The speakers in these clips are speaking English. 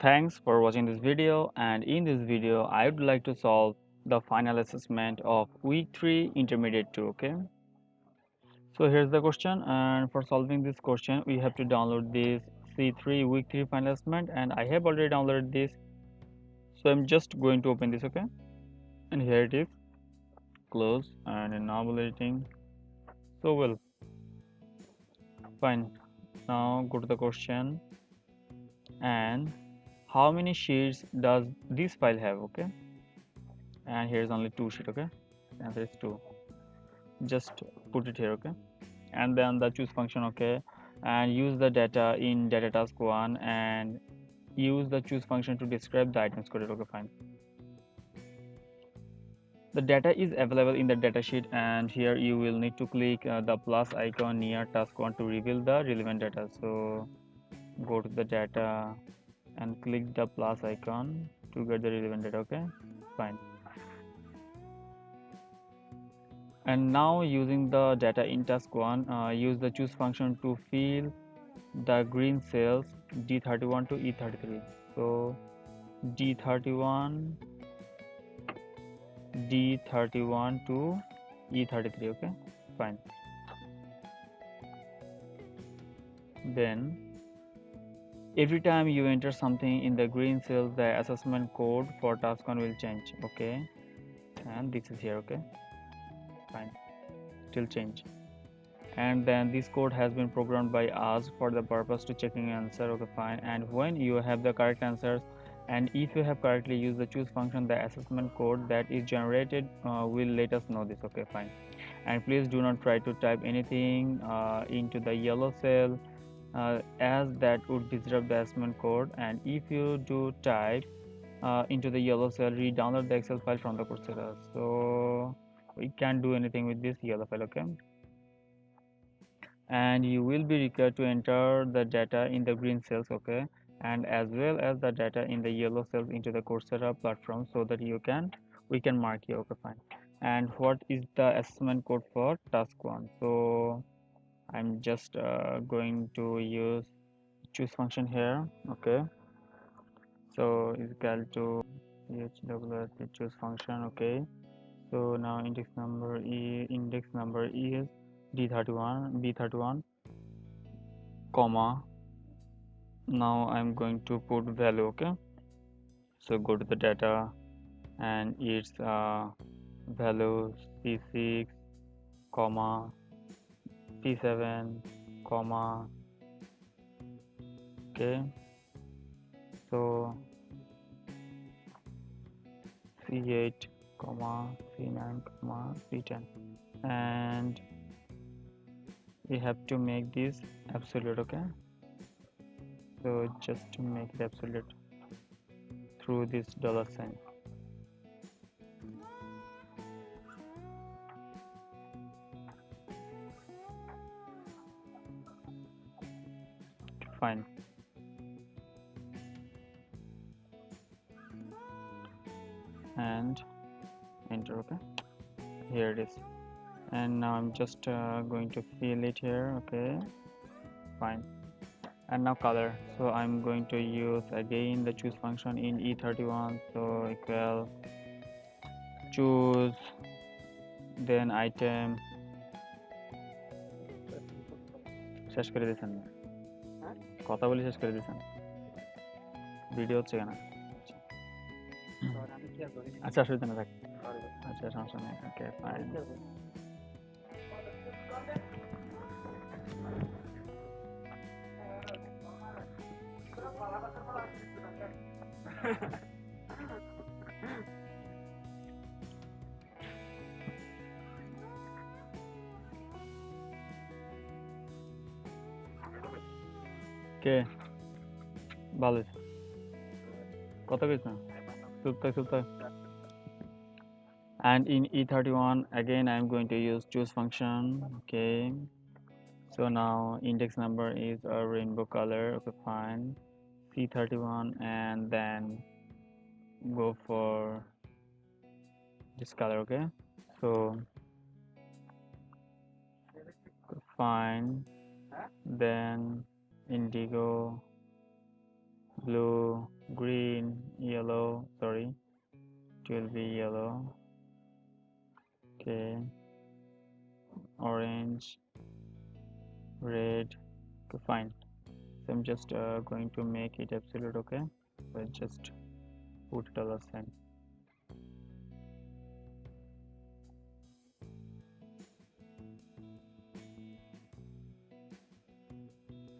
Thanks for watching this video, and in this video I would like to solve the final assessment of week 3 intermediate 2. Okay, so here's the question, and for solving this question we have to download this C3 week 3 final assessment, and I have already downloaded this, so I'm just going to open this. Okay, and here it is. Close and enable editing. So well, fine. Now go to the question, and how many sheets does this file have? Okay, and here's only 2 sheet. Okay, answer is 2. Just put it here. Okay, and then the choose function. Okay, and use the data in data task 1 and use the choose function to describe the items coded. Okay, fine. The data is available in the datasheet, and here you will need to click the plus icon near task 1 to reveal the relevant data. So go to the data and click the plus icon to get the relevant data. Okay, fine. And now using the data in task 1, use the choose function to fill the green cells D31 to E33. So D31 to E33. Okay, fine. Then every time you enter something in the green cells, the assessment code for task 1 will change. Okay, and this is here. Okay, fine, still change. And then this code has been programmed by us for the purpose to checking answer. Okay, fine. And when you have the correct answers, and if you have correctly used the choose function, the assessment code that is generated will let us know this. Okay, fine. And please do not try to type anything into the yellow cell, as that would disrupt the assessment code. And if you do type into the yellow cell, re-download the Excel file from the Coursera. So we can't do anything with this yellow file. Okay, and you will be required to enter the data in the green cells. Okay, and as well as the data in the yellow cells into the Coursera platform, so that we can mark you. Okay, fine. And what is the assessment code for task 1? So I'm just going to use choose function here. Okay, so is equal to choose function. Okay, so now index number is B31, comma. Now I'm going to put value. Okay, so go to the data, and it's value C6, comma C7, comma. Okay, so C8, comma C9, comma C10, and we have to make this absolute. Okay, so just to make it absolute through this dollar sign. Fine. And enter. Okay, here it is. And now I'm just going to fill it here. Okay, fine. And now color, so I'm going to use again the choose function in E31. So equal choose, then item. শেষ করে দিয়েছেন না, কথা বলি শেষ করে দিয়েছেন, video হচ্ছে কেন? আচ্ছা অসুবিধা না, থাক। আচ্ছা সমস্যা নেই। ওকে, ফাইন। কে ভালো হয়েছে, কথা কইছ না, চুপ থাক। And in E31 again I'm going to use choose function. Okay, so now index number is a rainbow color. Okay, fine. C31, and then go for this color. Okay, so fine, then indigo, blue, green, yellow, sorry, it will be yellow, okay, orange, red, okay, fine. So I'm just going to make it absolute, okay, so just put dollar sign.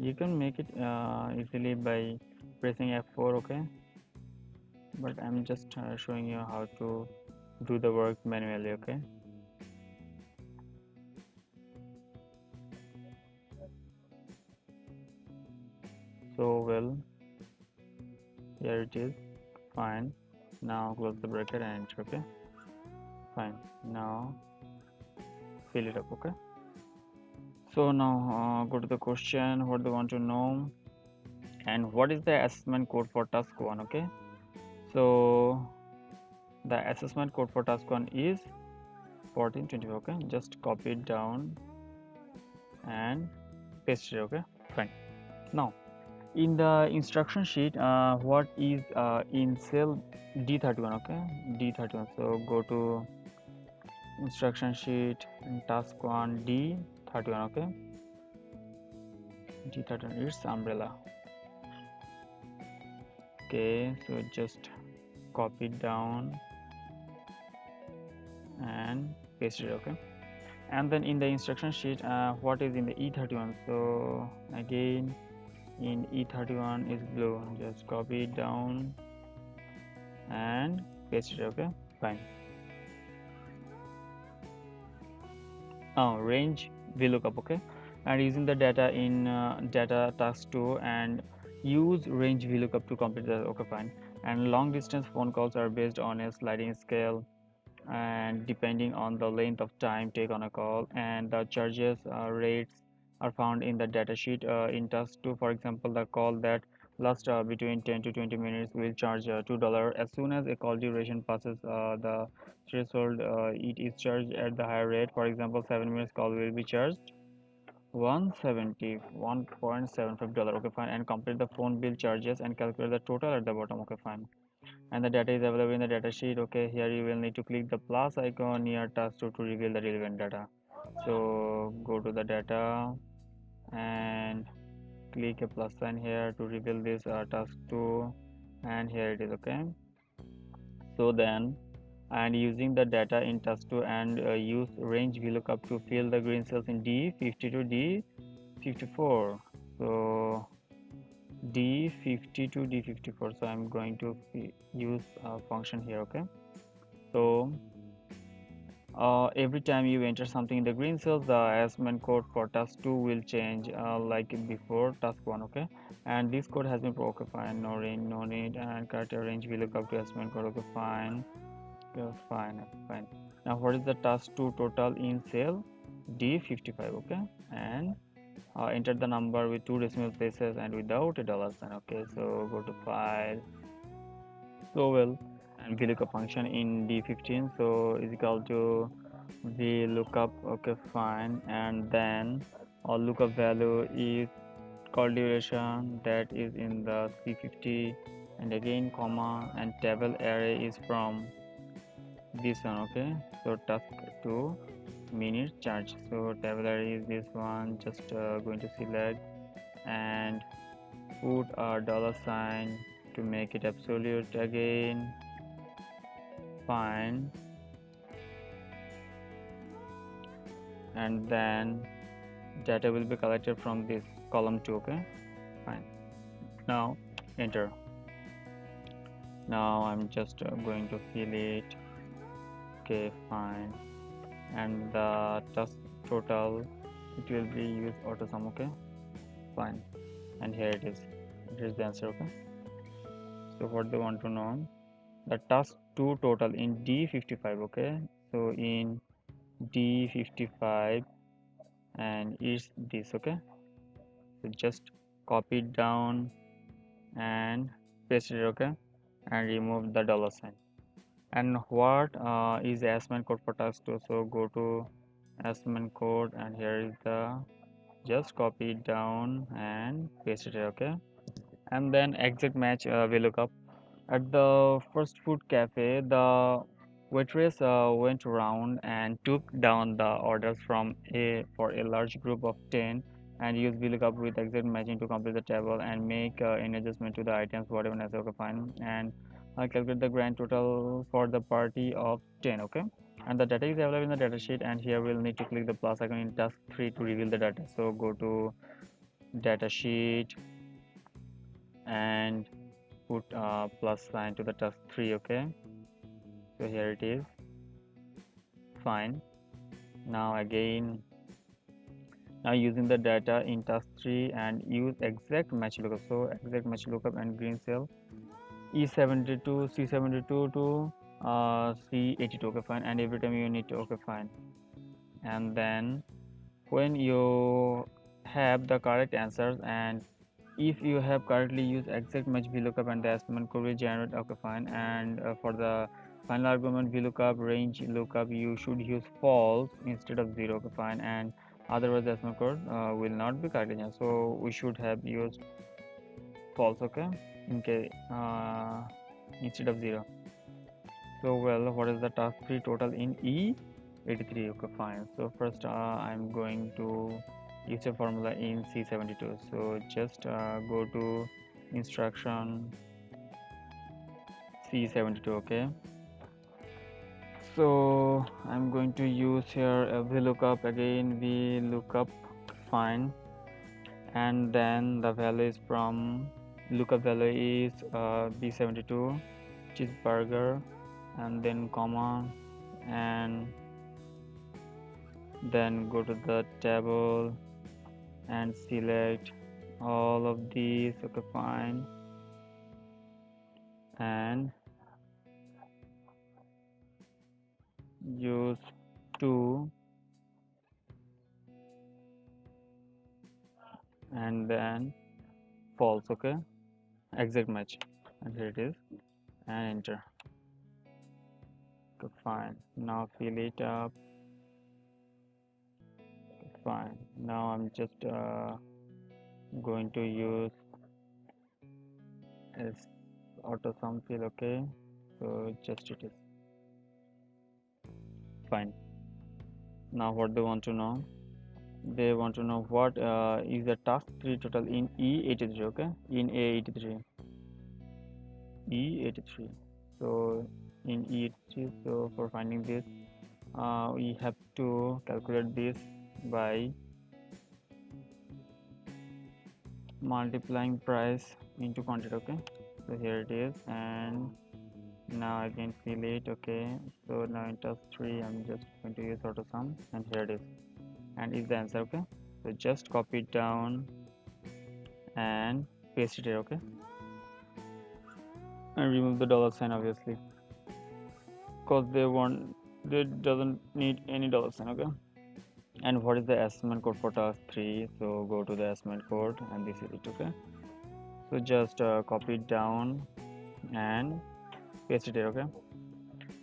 You can make it easily by pressing F4, okay, but I'm just showing you how to do the work manually, okay. So well, here it is, fine. Now close the bracket and enter, okay, fine. Now fill it up, okay. So now go to the question, what they want to know, and what is the assessment code for task 1, okay. So the assessment code for task 1 is 1424, okay. Just copy it down and paste it, okay, fine. Now in the instruction sheet, what is in cell D31, okay, D31. So go to instruction sheet and task 1 D31, okay, D31 is umbrella, okay. So just copy it down and paste it, okay. And then in the instruction sheet, what is in the E31. So again in E31 is blue, just copy it down and paste it, okay, fine. Now range VLOOKUP, okay, and using the data in data task 2 and use range VLOOKUP to complete the, okay, fine. And long distance phone calls are based on a sliding scale and depending on the length of time take on a call, and the charges rates are found in the data sheet. In task 2, for example, the call that lasts between 10 to 20 minutes will charge $2. As soon as a call duration passes the threshold, it is charged at the higher rate. For example, 7 minutes call will be charged $171.75, okay, fine. And complete the phone bill charges and calculate the total at the bottom, okay, fine. And the data is available in the data sheet, okay. Here you will need to click the plus icon near task 2 to reveal the relevant data. So go to the data and click a plus sign here to reveal this task 2, and here it is, okay. So then, and using the data in task 2 and use range VLOOKUP to fill the green cells in D50 to D54. So D50 to D54, so I'm going to use a function here, okay. So every time you enter something in the green cells, the assessment code for task 2 will change like before task 1, okay. And this code has been okay, fine. No range, no need, and character range we look up to assessment code, okay, fine, okay, fine, fine. Now what is the task 2 total in cell D55, okay, and enter the number with 2 decimal places and without a dollar sign, okay. So go to file, so well, and VLOOKUP function in D15, so is equal to VLOOKUP, okay, fine. And then our lookup value is call duration, that is in the C50, and again comma, and table array is from this one, okay. So task 2 minute charge, so table array is this one. Just going to select and put a dollar sign to make it absolute again, fine. And then data will be collected from this column 2, okay, fine. Now enter. Now I'm just going to fill it, okay, fine. And the task total, it will be use auto sum, okay, fine. And here it is, the answer, okay. So what they want to know, the task 2 total in D55, okay. So in D55 and it's this, okay. So just copy it down and paste it, okay, and remove the dollar sign. And what is the assessment code for task 2? So go to assessment code and here is the, just copy it down and paste it here, okay. and then exact match VLOOKUP. At the first food cafe, the waitress went around and took down the orders from a for a large group of 10 and used VLOOKUP with exact matching to complete the table and make an adjustment to the items whatever necessary. Okay, fine. And calculate the grand total for the party of 10. Okay, and the data is available in the data sheet, and here we'll need to click the plus icon in task 3 to reveal the data. So go to data sheet and put plus sign to the task 3. Okay, so here it is. Fine. Now again, now using the data in task 3 and use exact match lookup. So exact match lookup and green cell E72 C72 to C82. Okay, fine. And every time you need to, okay, fine. And then when you have the correct answers, and if you have correctly used exact match VLOOKUP and the estimate could be generated. Okay, fine. And for the final argument VLOOKUP range lookup, you should use false instead of 0. Okay, fine. And otherwise the estimate code will not be correct. So we should have used false. Okay, in case instead of 0. So well, what is the task 3 total in E83? Okay, fine. So first I'm going to use a formula in C72. So just go to instruction C72. Okay, so I'm going to use here a VLOOKUP again. VLOOKUP, fine. And then the value is from lookup value is B72 cheeseburger, and then comma, and then go to the table and select all of these. Okay, fine. And use 2 and then false. Okay, exact match, and here it is, and enter. Okay, fine. Now fill it up. Okay, fine. Now I'm just going to use as auto sum fill. Okay, so just it is fine. Now what they want to know, they want to know what is the task 3 total in E83. Okay, in A83, E83. So in E83, so for finding this we have to calculate this by multiplying price into quantity. Okay, so here it is, and now I can fill it. Okay, so now in task 3 I'm just going to use auto sum, and here it is, and is the answer. Okay, so just copy it down and paste it here. Okay, and remove the dollar sign obviously, because they doesn't need any dollar sign. Okay, and what is the estimate code for task 3? So go to the estimate code, and this is it. Okay, so just copy it down and paste it here. Okay,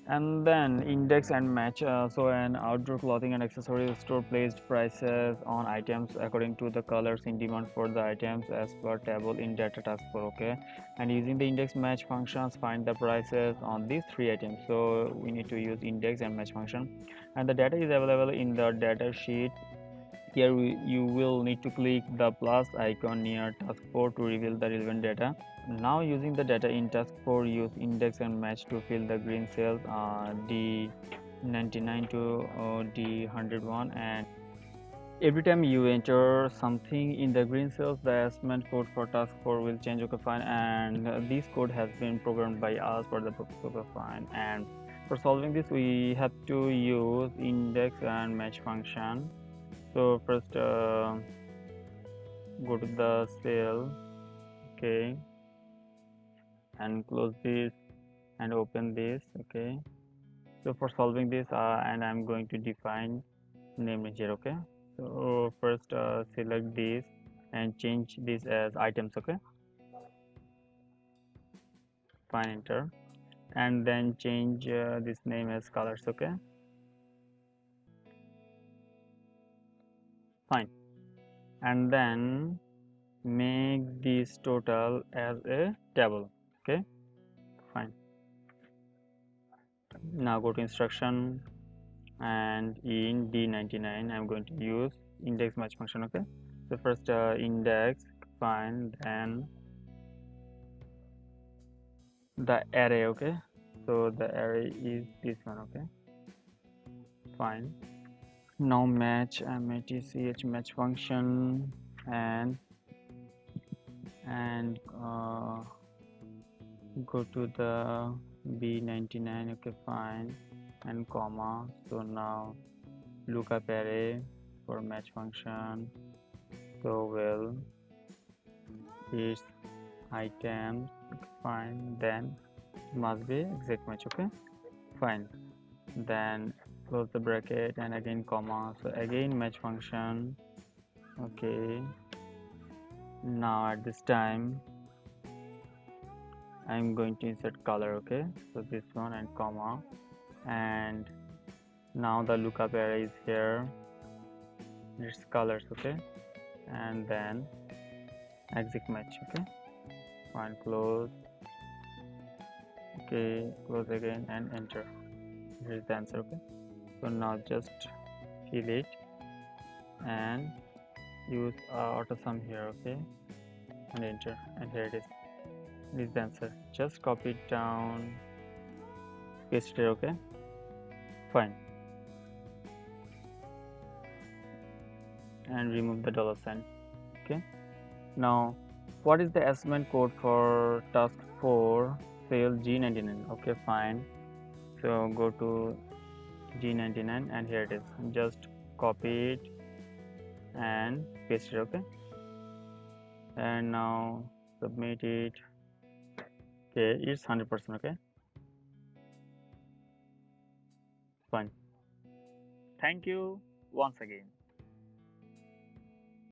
and then index and match. So an outdoor clothing and accessories store placed prices on items according to the colors in demand for the items as per table in data task 4. Okay, and using the index match functions find the prices on these 3 items. So we need to use index and match function, and the data is available in the data sheet. Here you will need to click the plus icon near task 4 to reveal the relevant data. Now using the data in task 4, use index and match to fill the green cells D99 to D101, and every time you enter something in the green cells, the estimate code for task 4 will change. Okay, fine. And this code has been programmed by us for the purpose. Okay, fine. And for solving this we have to use index and match function. So first go to the cell. Okay, and close this and open this. Okay, so for solving this and I'm going to define name range here. Okay, so first select this and change this as items. Okay, fine, enter, and then change this name as colors. Okay, fine, and then make this total as a table. Okay, fine. Now go to instruction, and in D99 I'm going to use index match function. Okay, so first index, fine, then the array. Okay, so the array is this one. Okay, fine. Now match, match match function, and go to the B99. Okay, fine, and comma. So now lookup array for match function. So well, its items. Okay, fine, then must be exact match. Okay, fine, then close the bracket and again comma. So again match function. Okay, now at this time I'm going to insert color. Okay, so this one and comma, and now the lookup array is here, its colors. Okay, and then exec match. Okay, fine, close. Okay, close again and enter. Here's the answer. Okay, so now just fill it and use auto sum here. Okay, and enter, and here it is. This is the answer. Just copy it down, paste it here. Okay, fine, and remove the dollar sign. Okay, now what is the assignment code for task 4 cell G99? Okay, fine, so go to G99 and here it is. Just copy it and paste it. Okay, and now submit it. Okay, it's 100%. Okay, fine. Thank you once again.